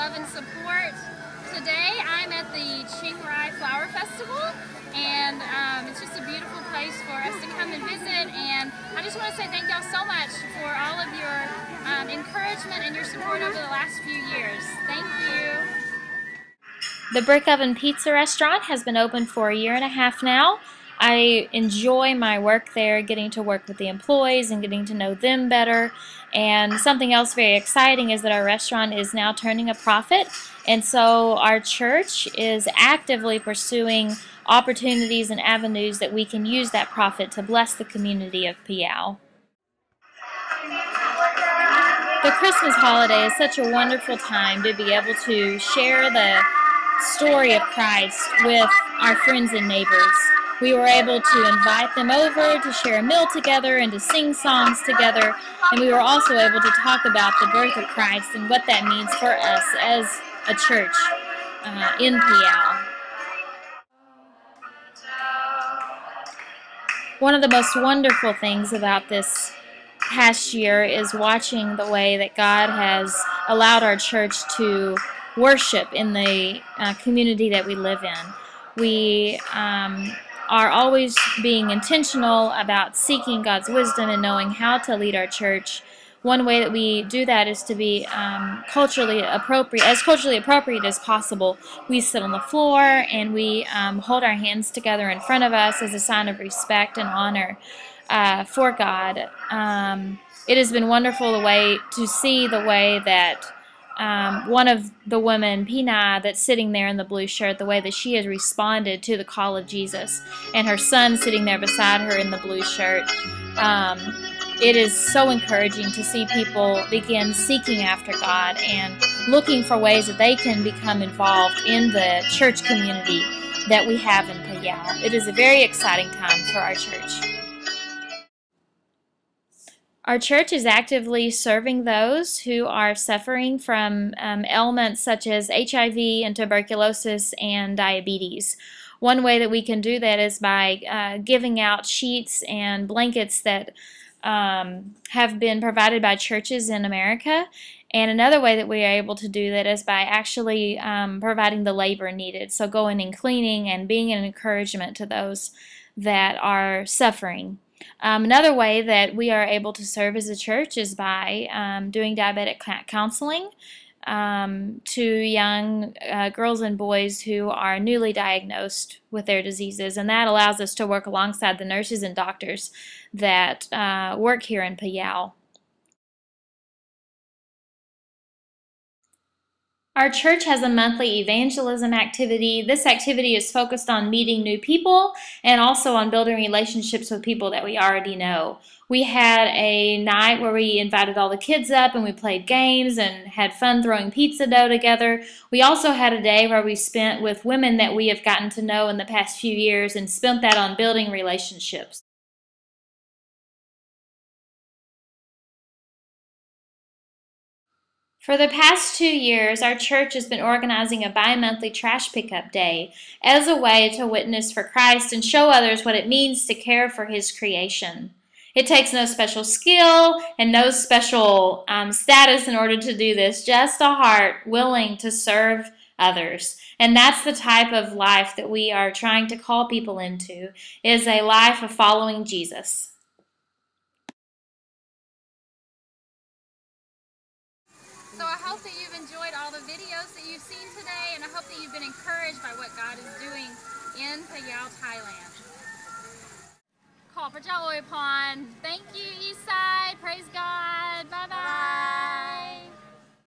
love and support. Today I'm at the Chiang Rai Flower Festival, and it's just a beautiful place for us to come and visit, and I just want to say thank y'all so much for all of your encouragement and your support over the last few years. Thank you. The Brick Oven Pizza restaurant has been open for a year and a half now. I enjoy my work there, getting to work with the employees and getting to know them better. And something else very exciting is that our restaurant is now turning a profit. And so our church is actively pursuing opportunities and avenues that we can use that profit to bless the community of Piao. The Christmas holiday is such a wonderful time to be able to share the story of Christ with our friends and neighbors. We were able to invite them over to share a meal together and to sing songs together, and we were also able to talk about the birth of Christ and what that means for us as a church in Piao. One of the most wonderful things about this past year is watching the way that God has allowed our church to worship in the community that we live in. We are always being intentional about seeking God's wisdom and knowing how to lead our church. One way that we do that is to be culturally appropriate as possible. We sit on the floor and we hold our hands together in front of us as a sign of respect and honor for God. It has been wonderful to see the way that one of the women, Pina, that's sitting there in the blue shirt, the way that she has responded to the call of Jesus, and her son sitting there beside her in the blue shirt. It is so encouraging to see people begin seeking after God and looking for ways that they can become involved in the church community that we have in Piao. It is a very exciting time for our church. Our church is actively serving those who are suffering from ailments such as HIV and tuberculosis and diabetes. One way that we can do that is by giving out sheets and blankets that have been provided by churches in America. And another way that we are able to do that is by actually providing the labor needed. So going and cleaning and being an encouragement to those that are suffering. Another way that we are able to serve as a church is by doing diabetic counseling to young girls and boys who are newly diagnosed with their diseases, and that allows us to work alongside the nurses and doctors that work here in Piao. Our church has a monthly evangelism activity. This activity is focused on meeting new people and also on building relationships with people that we already know. We had a night where we invited all the kids up and we played games and had fun throwing pizza dough together. We also had a day where we spent with women that we have gotten to know in the past few years and spent that on building relationships. For the past 2 years, our church has been organizing a bi-monthly trash pickup day as a way to witness for Christ and show others what it means to care for His creation. It takes no special skill and no special status in order to do this, just a heart willing to serve others. And that's the type of life that we are trying to call people into, is a life of following Jesus. So I hope that you've enjoyed all the videos that you've seen today, and I hope that you've been encouraged by what God is doing in Piao, Thailand. ขอพระเจ้าอวยพร